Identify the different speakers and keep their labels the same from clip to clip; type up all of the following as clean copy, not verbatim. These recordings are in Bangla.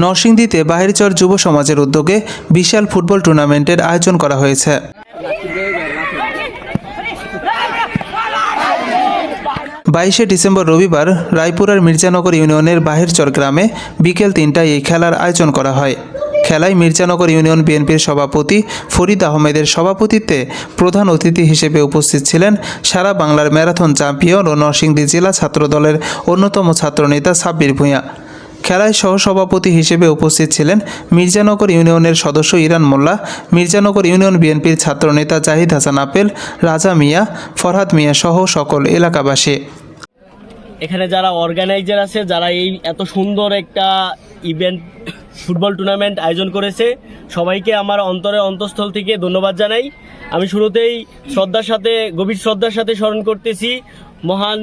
Speaker 1: নরসিংদীতে বাহিরচর যুব সমাজের উদ্যোগে বিশাল ফুটবল টুর্নামেন্টের আয়োজন করা হয়েছে। 22শে ডিসেম্বর রবিবার রায়পুরার মির্জানগর ইউনিয়নের বাহিরচর গ্রামে বিকেল 3টায় এই খেলার আয়োজন করা হয়। খেলায় মির্জানগর ইউনিয়ন বিএনপির সভাপতি ফরিদ আহমেদের সভাপতিত্বে প্রধান অতিথি হিসেবে উপস্থিত ছিলেন সারা বাংলার ম্যারাথন চ্যাম্পিয়ন ও নরসিংদী জেলা ছাত্রদলের অন্যতম ছাত্রনেতা সাব্বির ভূঁইয়া। খেলায় সহসভাপতি হিসেবে উপস্থিত ছিলেন মির্জানগর ইউনিয়নের সদস্য ইরান মোল্লা, মির্জানগর ইউনিয়ন বিএনপির ছাত্রনেতা জাহিদ হাসান আপেল, রাজা মিয়া, ফরহাদ মিয়া সহ সকল এলাকাবাসী।
Speaker 2: এখানে যারা অর্গানাইজার আছে, যারা এই এত সুন্দর একটা ইভেন্ট ফুটবল টুর্নামেন্ট আয়োজন করেছে, সবাইকে আমার অন্তরের অন্তঃস্থল থেকে ধন্যবাদ জানাই। আমি শুরুতেই গভীর শ্রদ্ধার সাথে স্মরণ করতেছি মহান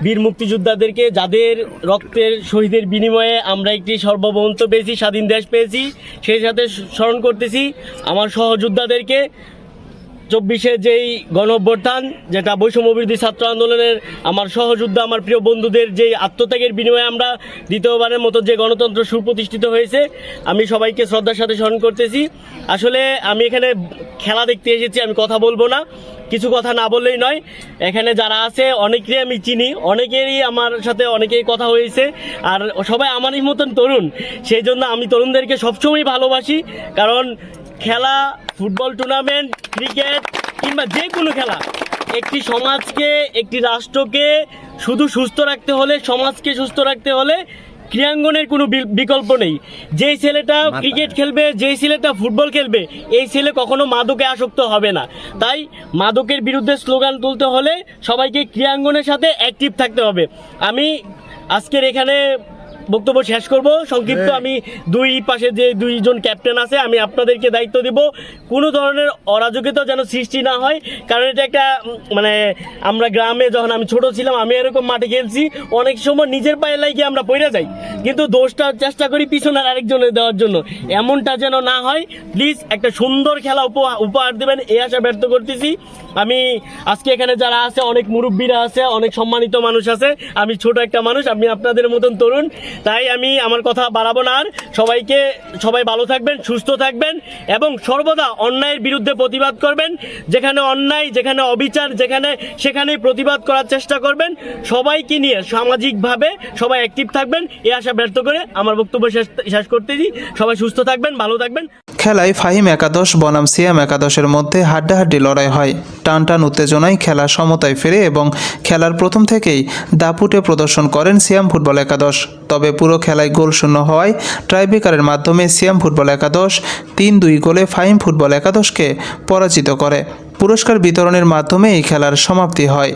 Speaker 2: বীর মুক্তিযোদ্ধাদেরকে, যাদের রক্তের শহীদের বিনিময়ে আমরা একটি সার্বভৌমত্ব পেয়েছি, স্বাধীন দেশ পেয়েছি। সেই সাথে স্মরণ করতেছি আমার সহযোদ্ধাদেরকে। 24শে যেই গণ অভ্যুত্থান, যেটা বৈষম্য বিরোধী ছাত্র আন্দোলনের আমার সহযোদ্ধা, আমার প্রিয় বন্ধুদের যেই আত্মত্যাগের বিনিময়ে আমরা দ্বিতীয়বারের মতো যে গণতন্ত্র সুপ্রতিষ্ঠিত হয়েছে, আমি সবাইকে শ্রদ্ধার সাথে স্মরণ করতেছি। আসলে আমি এখানে খেলা দেখতে এসেছি, আমি কথা বলবো না, কিছু কথা না বললেই নয়। এখানে যারা আছে অনেকেই আমি চিনি, অনেকেরই আমার সাথে অনেকেই কথা হয়েছে, আর সবাই আমারই মতন তরুণ। সেই জন্য আমি তরুণদেরকে সবসময় ভালোবাসি, কারণ খেলা, ফুটবল টুর্নামেন্ট, ক্রিকেট কিংবা যে কোনো খেলা একটি সমাজকে, একটি রাষ্ট্রকে শুধু সুস্থ রাখতে হলে, সমাজকে সুস্থ রাখতে হলে ক্রীড়াঙ্গনের কোনো বিকল্প নেই। যেই ছেলেটা ক্রিকেট খেলবে, যেই ছেলেটা ফুটবল খেলবে, এই ছেলে কখনো মাদকে আসক্ত হবে না। তাই মাদকের বিরুদ্ধে স্লোগান তুলতে হলে সবাইকে ক্রীড়াঙ্গনের সাথে অ্যাক্টিভ থাকতে হবে। আমি আজকের এখানে বক্তব্য শেষ করব সংক্ষিপ্ত। আমি দুই পাশে যে দুইজন ক্যাপ্টেন আছে, আমি আপনাদেরকে দায়িত্ব দেব কোনো ধরনের অরাজকতা যেন সৃষ্টি না হয়। কারণ এটা একটা আমরা গ্রামে যখন আমি ছোট ছিলাম, আমি এরকম মাঠে খেলছি, অনেক সময় নিজের পায়ে লাগিয়ে আমরা পড়ে যাই, কিন্তু দোষটা চেষ্টা করি পিছনের আরেকজনের দেওয়ার জন্য। এমনটা যেন না হয়। প্লিজ একটা সুন্দর খেলা উপহার দেবেন, এই আশা ব্যর্থ করতেছি। আমি আজকে এখানে যারা আছে, অনেক মুরব্বীরা আছে, অনেক সম্মানিত মানুষ আছে, আমি ছোট একটা মানুষ, আমি আপনাদের মতন তরুণ। তাই আমি আমার কথা বাড়াবো না আর। সবাই ভালো থাকবেন, সুস্থ থাকবেন এবং সর্বদা অন্যায়ের বিরুদ্ধে প্রতিবাদ করবেন। যেখানে অন্যায়, যেখানে অবিচার, সেখানেই প্রতিবাদ করার চেষ্টা করবেন। সবাইকে নিয়ে সামাজিকভাবে সবাই অ্যাক্টিভ থাকবেন, এই আশা ব্যর্থ করে আমার বক্তব্য শেষ করতেছি। সবাই সুস্থ থাকবেন, ভালো থাকবেন।
Speaker 1: খেলায় ফাহিম একাদশ বনাম সিয়াম একাদশের মধ্যে হাড্ডাহাড্ডি লড়াই হয়। টানটান উত্তেজনায় খেলা সমতায় ফেরে এবং খেলার প্রথম থেকেই দাপুটে প্রদর্শন করেন সিয়াম ফুটবল একাদশ। তবে পুরো খেলায় গোল শূন্য হওয়ায় ট্রাইব্রেকারের মাধ্যমে সিয়াম ফুটবল একাদশ 3-2 গোলে ফাহিম ফুটবল একাদশকে পরাজিত করে। পুরস্কার বিতরণের মাধ্যমে এই খেলার সমাপ্তি হয়।